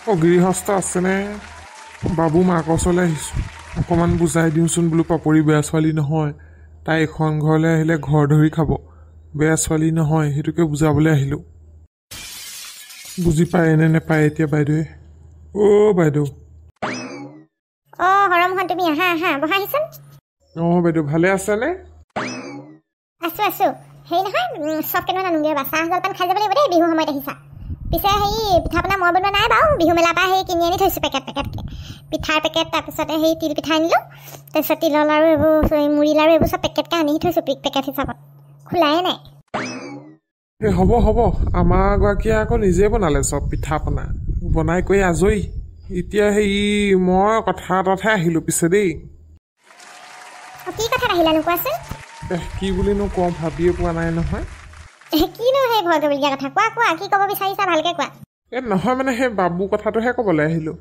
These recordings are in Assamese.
গৃহস্থ আছেনে? বাবু মাকৰ ওচৰলৈ আহিছোঁ, অকণমান বুজাই দিওঁচোন বোলো। পাপৰি বেয়া ছোৱালী নহয়, তাই এখন ঘৰলৈ আহিলে ঘৰ ধৰি খাব। বেয়া ছোৱালী নহয়, সেইটোকে বুজাবলৈ আহিলোঁ। বুজি পায়নে নেপায় এতিয়া বাইদেৱে? বাইদেউ। হৰমোহন, তুমি আহা আহা, বহাহিচোন। বাইদেউ ভালে আছেনে? আছো আছো। হেৰি নহয়, চব কেইটামান আনোগৈ ৰ'বা। চাহ জলপান খাই যাব লাগিব দেই, বিহু সময়ত আহিছা। পিছে পিঠা পনা মই বনোৱা নাই বাৰু, বিহু মেলাৰ পৰা কিনি আনি থৈছোঁ পেকেটকৈ পিঠাৰ পেকেট। তাৰপিছতে তিল পিঠা আনিলোঁ, তাৰপিছত তিলৰ লাড়ু, এইবোৰ মুড়ি লাড়ু, এইবোৰ চব পেকেটকৈ আনি থৈছোঁ পেকেট হিচাপত, খোলাই নাই। হ'ব হ'ব, আমাৰ গৰাকীয়ে আকৌ নিজে বনালে চব পিঠা পনা, বনাই কৰি আজৰি। এতিয়া মই কথা এটাতহে আহিলোঁ পিছে দেই। কি কথাত আহিলানো কোৱাচোন? কি বুলিনো কওঁ ভাবিয়ে পোৱা নাই নহয়। কিনো সেই ভয় কৰিবলগীয়া কথা? কোৱা, কি ক'ব বিচাৰিছা ভালকৈ কোৱা। নহয় মানে সেই বাবু কথাটোহে ক'বলৈ আহিলোঁ।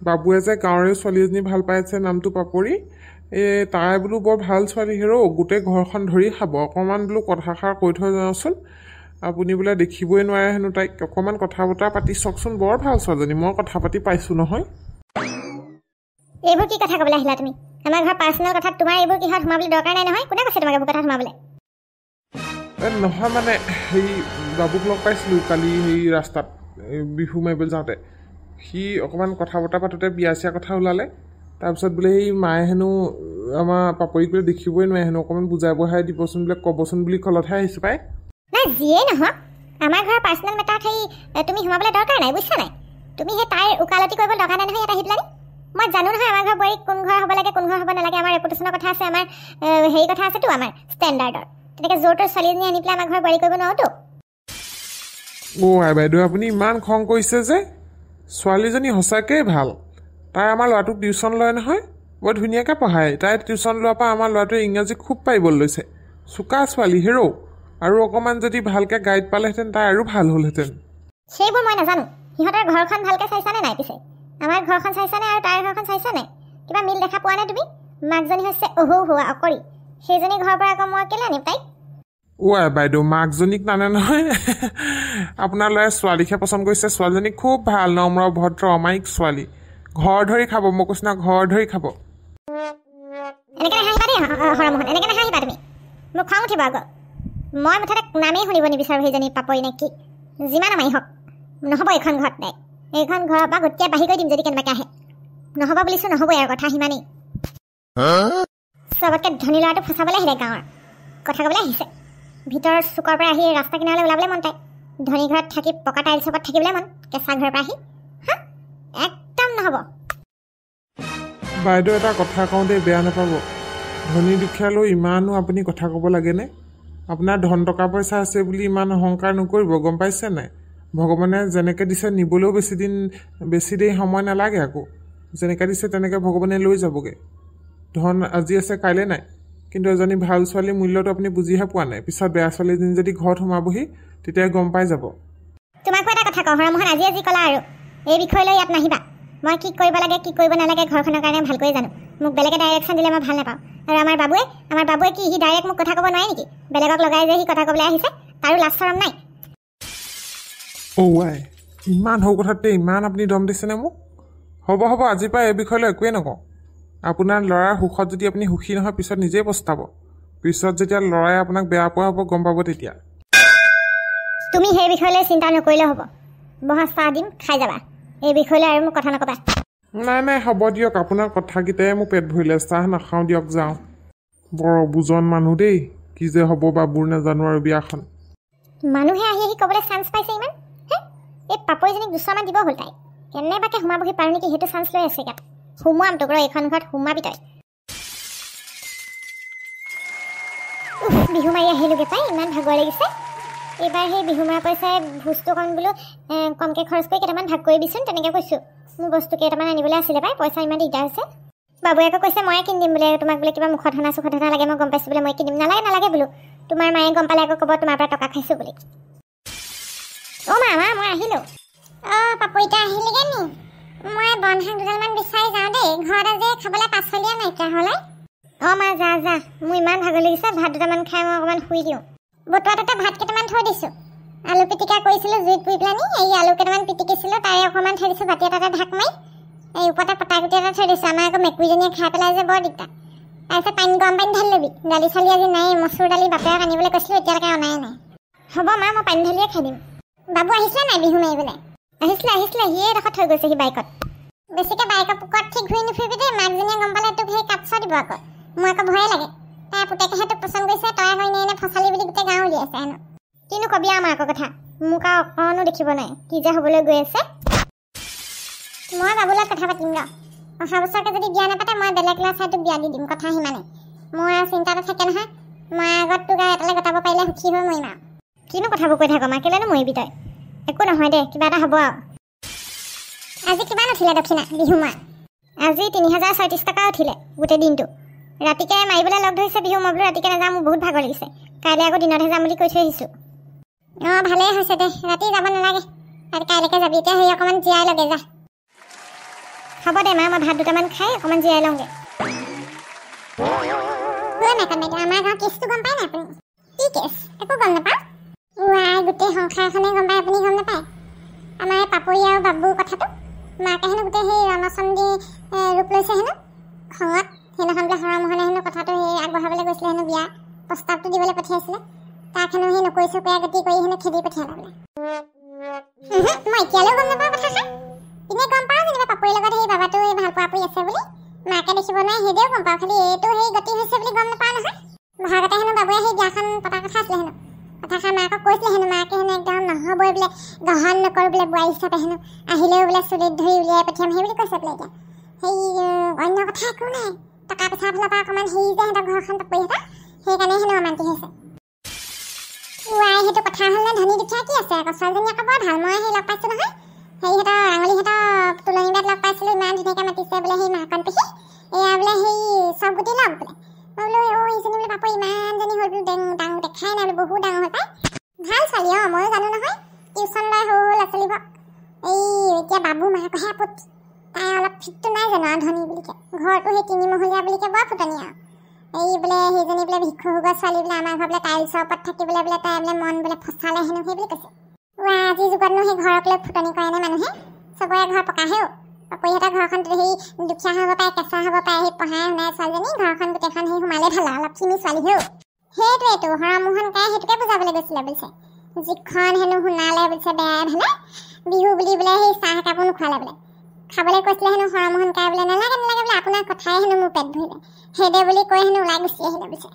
বাবুৱে যে গাঁৱৰে ছোৱালী এজনী ভাল পাইছে, নামটো পাপৰি। তাই বোলো বৰ ভাল ছোৱালী হেৰৌ, গোটেই ঘৰখন ধৰি খাব। অকণমান বোলো কথাষাৰ কৈ থৈ যাওঁচোন। আপুনি বোলে দেখিবই নোৱাৰে হেনো তাইক, অকণমান কথা বতৰা পাতি চাওকচোন। বৰ ভাল ছোৱালীজনী, মই কথা পাতি পাইছোঁ নহয়। এইবোৰ কি কথা ক'বলৈ আহিলা তুমি? আমাৰ ঘৰৰ পাৰ্চনেল কথাত তোমাৰ এইবোৰ কিহত সোমাবলৈ দৰকাৰ নাই নহয়। কোনে কৈছে তোমাক এইবোৰ কথা সোমাবলৈ? নহয় মানে বাবুক লগ পাইছিলোঁ কালি ৰাস্তাত বিহু মাৰিবলৈ যাওঁতে। সি অকণমান কথা বতৰা পাতোঁতে বিয়া চিয়া কথা ওলালে। তাৰপিছত বোলে মায়ে হেনো আমাৰ পাপৰিক বোলে দেখিবই নোৱাৰে হেনো, অকণমান বুজাই বঢ়াই দিবচোন বোলে, ক'বচোন বুলি কলতহে আহিছোঁ পাই। নাই যিয়েই নহওক, আমাৰ ঘৰৰ পাৰ্চনেল মেটাৰত তুমি সোমাবলৈ দৰকাৰ নাই, বুজিছা নাই? তুমি তাইৰ উকালতি কৰিব দৰকাৰ নাই নহয় ইয়াত আহি পেলাই। মই জানো নহয় আমাৰ ঘৰ বোৱাৰীক কোন ঘৰ হ'ব লাগে, কোন ঘৰ হ'ব নালাগে। আমাৰ ৰেপুটেশ্যনৰ কথা আছে, আমাৰ কথা আছেতো, আমাৰ ষ্টেণ্ডাৰ্ডৰ। তেনেকৈ য'ৰ ত'ৰ ছোৱালীজনী আনি পেলাই আমাৰ ঘৰ বোৱাৰী কৰিব নোৱাৰোতো। বাইদেউ আপুনি ইমান খং কৰিছে যে? ছোৱালীজনী সঁচাকৈয়ে ভাল। তাই আমাৰ ল'ৰাটোক টিউশ্যন লয় নহয়, বৰ ধুনীয়াকৈ পঢ়ায়। তাই টিউশ্যন লোৱাৰ পৰা আমাৰ ল'ৰাটোৱে ইংৰাজী খুব পাৰিবলৈ লৈছে। চোকা ছোৱালী হেৰৌ, আৰু অকণমান যদি ভালকৈ গাইড পালেহেঁতেন তাই আৰু ভাল হ'লহেঁতেন। সেইবোৰ মই নাজানো। সিহঁতৰ ঘৰখন ভালকৈ চাইছানে নাই? পিছে আমাৰ ঘৰখন চাইছানে আৰু তাইৰ ঘৰখন চাইছানে? কিবা মিল দেখা পোৱা নাই তুমি? মাকজনী হৈছে হোৱা অকৰি, সেইজনী ঘৰৰ পৰা আকৌ মই কেলৈ আনিম তাইক? বাইদেউ মাকজনীক নানে নহয়। আপোনাৰ ল'ৰাই ছোৱালীকহে পচন্দ কৰিছে। ছোৱালীজনী খুব ভাল, নম্ৰ ভদ্ৰ অমায়িক ছোৱালী। ঘৰ ধৰি খাব, মই কৈছোঁ না, ঘৰ ধৰি খাব। এনেকৈ নাহাঁহিবা দেই হৰমোহন, এনেকৈ নাহাঁহিবা তুমি, মোক খং উঠিব আকৌ। মই মুঠতে নামেই শুনিব নিবিচাৰোঁ সেইজনী পাপৰি নে কি। যিমান আমাৰি হওক নহ'ব এইখন ঘৰত। নাই, এইখন ঘৰৰ পৰা গোটেই বাঢ়ি কৰি দিম যদি কেনেবাকৈ আহে। নহ'ব বুলিছোঁ, নহ'বই আৰু কথা সিমানেই। চবতকৈ ধনী ল'ৰাটো ফচাবলৈ আহিলে, গাঁৱৰ কথা ক'বলৈ আহিছে। ভিতৰৰ চুকৰ পৰা আহি ৰাস্তা কিনাৰলৈ ওলাবলৈ মন তাই। ধনী ঘৰত থাকি পকা টাইলছ ওপৰত থাকিবলৈ মন, কেঁচা ঘৰৰ পৰা আহি। একদম নহ'ব। বাইদেউ এটা কথা কওঁ দেই, বেয়া নাপাব। ধনী দুখীয়ালৈ ইমানো আপুনি কথা ক'ব লাগেনে? আপোনাৰ ধন টকা পইচা আছে বুলি ইমান অহংকাৰ নকৰিব, গম পাইছে নাই? ভগৱানে যেনেকৈ দিছে নিবলৈও বেছি দেৰি সময় নালাগে। আকৌ যেনেকৈ দিছে তেনেকৈ ভগৱানে লৈ যাবগৈ। ধন আজি আছে কাইলৈ নাই, কিন্তু এজনী ভাল ছোৱালীৰ মূল্যটো আপুনি বুজিহে পোৱা নাই। পিছত বেয়া ছোৱালীজনী যদি ঘৰত সোমাবহি তেতিয়া গম পাই যাব। তোমাকো এটা কথা কওঁ হৰমোহন, আজি ক'লা আৰু এই বিষয় লৈ ইয়াত নাহিবা। মই কি কৰিব লাগে কি কৰিব নালাগে ঘৰখনৰ কাৰণে ভালকৈ জানো। মোক বেলেগে ডাইৰেকশ্যন দিলে মই ভাল নাপাওঁ। আৰু আমাৰ বাবুৱে কি সি ডাইৰেক্ট মোক কথা ক'ব নোৱাৰে নেকি? বেলেগক লগাই যে সি কথা ক'বলৈ আহিছে, তাৰো লাজ চৰম নাই? ইমান সৰু কথাতে ইমান আপুনি দম দিছেনে মোক? হ'ব আজিৰ পৰা এই বিষয়লৈ একোৱেই নকওঁ। আপোনাৰ ল'ৰাৰ সুখত যদি আপুনি সুখী নহয়, পিছত নিজেই পস্তাব। পিছত যেতিয়া ল'ৰাই আপোনাক বেয়া পোৱা হ'ব গম পাব তেতিয়া। তুমি সেই বিষয়লৈ চিন্তা নকৰিলে হ'ব। বহা, চাহ দিম, খাই যাবা। এই বিষয়লৈ আৰু মোক কথা নক'বা। নাই হ'ব দিয়ক, আপোনাৰ কথাকেইটাই মোৰ পেট ভৰিলে। চাহ নাখাওঁ দিয়ক, যাওঁ। বৰ অবুজন মানুহ দেই, কি যে হ'ব বাবুৰ নাজানো আৰু বিয়াখন। মানুহে আহি ক'বলৈ চান্স পাইছে ইমান। এই পাপৰিজনীক দুচৰমান দিব হ'ল তাই। কেনেবাকৈ সোমাবহি পাৰোঁ নেকি সেইটো চান্স লৈ আছে ইয়াত। সোমোৱাম তোক ৰ, এইখন ঘৰত সোমাবি তই। বিহু মাৰি আহিলোগৈ পাই, ইমান ভাগৰ লাগিছে। এইবাৰ সেই বিহু মাৰা পইচাই ভোজটো অকণ বোলো কমকৈ খৰচ কৰি কেইটামান ভাগ কৰিবিচোন, তেনেকৈ কৈছোঁ। মোৰ বস্তু কেইটামান আনিবলৈ আছিলে পাই, পইচা ইমান দিগদাৰ হৈছে। বাবুৱে আকৌ কৈছে ময়ে কিনি দিম বোলে, তোমাক বোলে কিবা মুখত হনা চুখত হনা লাগে, মই গম পাইছোঁ বোলে মই কিনি দিম। নালাগে বোলো, তোমাৰ মায়ে গম পালে আকৌ ক'ব তোমাৰ পৰা টকা খাইছোঁ বুলি। মা মই আহিলোঁ। পাপৰিতা আহিলেগৈ নি? মই বন শাক দুডালমান বিচাৰি যাওঁ দেই, ঘৰত আজি খাবলৈ পাচলিয়ে নাইকিয়া হ'লে। মা যা, মোৰ ইমান ভাগৰ লাগিছে। ভাত দুটামান খাই মই অকণমান শুই দিওঁ। বতুৱাটোতে ভাত কেইটামান থৈ দিছোঁ, আলু পিটিকা কৰিছিলোঁ জুইত পুৰি পেলানি এই আলু কেইটামান পিটিকিছিলোঁ তাৰে অকণমান থৈ দিছোঁ বাতি এটাতে ঢাক মাৰি এই ওপৰতে পটা গুটি এটা থৈ দিছোঁ আমাৰ আকৌ মেকুৰীজনীয়ে খাই পেলাই যে বৰ দিগদাৰ তাৰপিছত পানী গৰম পানী ঢালি ল'বি দালি চালি আজি নাই মচুৰ দালি বাপেৰক আনিবলৈ কৈছিলোঁ এতিয়ালৈকে অনাই নাই হ'ব মা মই পানী ঢালিয়ে খাই দিম বাবু আহিছিলে নাই বিহু মাৰিবলৈ আহিছিলে সিয়ে এডোখৰ থৈ গৈছে সি বাইকত বেছিকৈ বাইকৰ পুকৰত ঠিক ঘূৰি নুফুৰিবি দেই মাকজনীয়ে গম পালে তোক সেই কাপচ দিব আকৌ মোৰ আকৌ ভয়ে লাগে তাই পুতেকেহে তোক পচন্দ কৰিছে তই আকৌ এনে ফচালি বুলি গোটেই গাঁও উলিয়াইছে হেনো কিনো কবি আৰু মাকৰ কথা মোক আৰু অকণো দেখিব নাই কি যে হ'বলৈ গৈ আছে মই বাবুৰ লগত কথা পাতিম ৰ অহা বছৰকে যদি বিয়া নাপাতে মই বেলেগ ল'ৰা চাই তোক বিয়া দি দিম কথা সিমানে মোৰ আৰু চিন্তাটো থাকে নহয় মই আগত তোক আৰু এটালৈ গতাব পাৰিলে সুখী হৈ মৰিম আৰু কিনো কথাবোৰ কৈ থাক মা কেলেনো মৰিবি তই একো নহয় দে কিবা এটা হ'ব আৰু আজি কিমান উঠিলে দক্ষিণা বিহু মাৰ আজি 3036 টকা উঠিলে গোটেই দিনটো ৰাতিকে মাৰিবলৈ লগ ধৰিছে বিহু মই বোলো ৰাতিকে নাযাওঁ মোৰ বহুত ভাগৰ লাগিছে কাইলৈ আকৌ দিনতহে যাম বুলি কৈ থৈ আহিছোঁ অঁ ভালেই হৈছে দে ৰাতি যাব নালাগে আৰু কাইলৈকে যাবি এতিয়া সেই অকণমান জীয়াই লগে যা হ'ব দে মা মই ভাত দুটামান খাই অকণমান জীয়াই লওঁগৈ আমাৰ গাঁৱৰ কেছটো গম পায় নাই আপুনি কি কেছ একো গম নাপাওঁ ৱাই গোটেই সংসাৰখনে গম পায় আপুনি গম নাপায় আমাৰ পাপৰি আৰু বাবুৰ কথাটো মাকে হেনো গোটেই সেই ৰণচন্দী ৰূপ লৈছে হেনো খঙত সেইদিনাখন বোলে হৰমোহনে হেনো কথাটো সেই আগবঢ়াবলৈ গৈছিলে হেনো বিয়া প্ৰস্তাৱটো দিবলৈ পঠিয়াইছিলে তাক হেনো সেই নকৈ চকুৰীয়া গতি কৰি হেনো খেদি পঠিয়ালে বোলে মই এতিয়ালৈও গম নাপাওঁ কথাষাৰ এনে গম পাওঁ যেনিবা পাপৰিৰ লগত সেই বাবাটো এই ভাল পোৱা পৰি আছে বুলি মাকে দেখিব নোৱাৰে সেইদেও গম পাওঁ খালি এইটো সেই গতি হৈছে বুলি গম নাপাওঁ নহয় ভাগতে হেনো বাবুৱে সেই বিয়াখন পতা কথা আছিলে হেনো কথাষাৰ মাকক কৈছিলে হেনো মাকে হেনো একদম নহ'বই বোলে গ্ৰহণ নকৰোঁ বোলে বোৱাৰী হিচাপে হেনো আহিলেও বোলে চুলিত ধৰি উলিয়াই পঠিয়াম সেই বুলি কৈছে বোলে এতিয়া সেই অন্য কথা একো নাই টকা পইচাৰ ফালৰ পৰা অকণমান হেৰি যে সিহঁতৰ ঘৰখন পাপৰিহঁতৰ সেইকাৰণে হেনো অমান্তি হৈছে ৱাই সেইটো কথা হ'ল নে ধনী দুখীয়া কি আছে আকৌ ছোৱালীজনী আকৌ বৰ ভাল মই সেই লগ পাইছোঁ নহয় সেইহঁতৰ ৰাঙলীহঁতৰ তুলনি বিয়াত লগ পাইছিলোঁ ইমান ধুনীয়াকৈ মাতিছে বোলে সেই মাকন পেহী এয়া বোলে সেই চব গুটি লগ বোলে মই বোলো ইজনী বোলে পাপৰি ইমানজনী হ'ল বোলো ডাঙৰ দেখাই নাই বোলো বহুত ডাঙৰ হৈ পায় ভাল ছোৱালী অঁ ময়ো জানো নহয় টিউশ্যন লয় সৰু ল'ৰা ছোৱালীবোৰক এই এতিয়া বাবু মাকহে আপত্তি তাই অলপ ফিটটো নাই জানো আৰু ধনী বুলিকে ঘৰটো সেই 3 মহলীয়া বুলিকে বৰ ফুটনি আৰু এই বোলে সেইজনী বোলে ভিক্ষুভোগৰ ছোৱালী বোলে আমাৰ ঘৰ বোলে টাইলছৰ ওপৰত থাকিবলৈ বোলে তাই বোলে মন বোলে ফচালে হেনো সেই বুলি কৈছে আজিৰ যুগতনো সেই ঘৰক লৈ ফুটনি কৰে নে মানুহে চবৰে ঘৰ পকাহেও পাপৰিহঁতৰ ঘৰখন সেই দুখীয়া হ'ব পাৰে কেঁচা হ'ব পাৰে সেই পঢ়াই শুনাই ছোৱালীজনী ঘৰখন গোটেইখন সেই সোমালে ভাল অলপ চিনি ছোৱালীহেও সেইটোৱেতো হৰমোহন কাই সেইটোকে বুজাবলৈ গৈছিলে বুলিছে যিখন হেনো শুনালে বুলিছে বেয়াই ভালে বিহু বুলি বোলে সেই চাহ একাপো নোখোৱালে বোলে খাবলৈ কৈছিলে হেনো হৰমোহন কাই বোলে নালাগে বোলে আপোনাৰ কথাই হেনো মোৰ পেট ভৰিলে সেইদে বুলি কৈ হেনো ওলাই গুচি আহিলে বুলিছে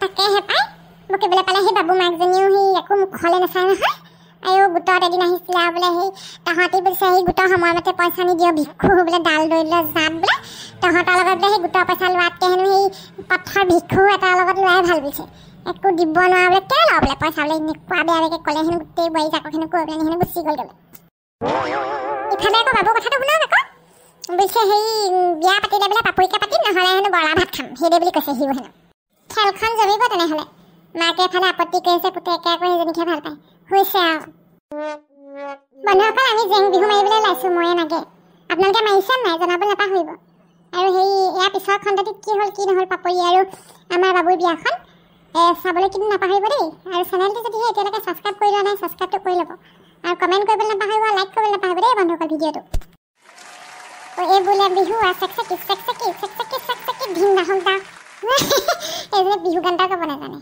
তাকেহে পাই বকিবলৈ পালে সেই বাবু মাকজনীও সেই একো মুখলৈ নাচায় নহয় আৰু গোটত এদিন আহিছিলে আৰু বোলে সেই তহঁতি বুলিছে সেই গোটৰ সময়মতে পইচা নিদিয় ভিক্ষু বোলে ডাল দৰিলে জাত বোলে তহঁতৰ লগত বোলে সেই গোটৰ পইচা লোৱাতকৈ হেনো সেই পথৰ ভিক্ষু এটাৰ লগত লোৱাই ভাল বুলিছে একো দিব নোৱাৰা বোলে কেলৈ লওঁ বোলে পইচা বোলে এনেকুৱা বেয়াকৈ ক'লে হেনো গোটেই বোৱাৰী জাকক হেনো কৈ পেলাই হেনো গুচি গ'ল বোলে ইফালে আকৌ বাবুৰ কথাটো শুনক আকৌ বুলিছে সেই বিয়া পাতিলে বোলে পাপৰিকে পাতিম নহ'লে হেনো বৰা ভাত খাম সেইদে বুলি কৈছে সিও হেনো খেলখন জমিব তেনেহ'লে মাকে এফালে আপত্তি কৰিছে পুতেকে আকৌ সেইজনীকে ভাল পায় হৈছে আৰু বন্ধুসকল আমি জেং বিহু মাৰিবলৈ ওলাইছোঁ ময়ে নাগে আপোনালোকে মাৰিছে নাই জনাব নাপাহৰিব আৰু সেই ইয়াৰ পিছৰ খণ্ডটোত কি হ'ল কি নহ'ল পাপৰি আৰু আমাৰ বাবুৰ বিয়াখন চাবলৈ কিন্তু নাপাহৰিব দেই আৰু চেনেলটো যদি এতিয়ালৈকে ছাবস্ক্ৰাইব কৰি লোৱা নাই ছাবস্ক্ৰাইবটো কৰি ল'ব আৰু কমেণ্ট কৰিবলৈ নাপাহৰিব লাইক কৰিবলৈ নাপাহৰিব দেই বন্ধুসকল ভিডিঅ'টো এই বোলে বিহু চেকচেকি ধিম দাহম দা এই যে বিহু গান এটা গাব নাজানে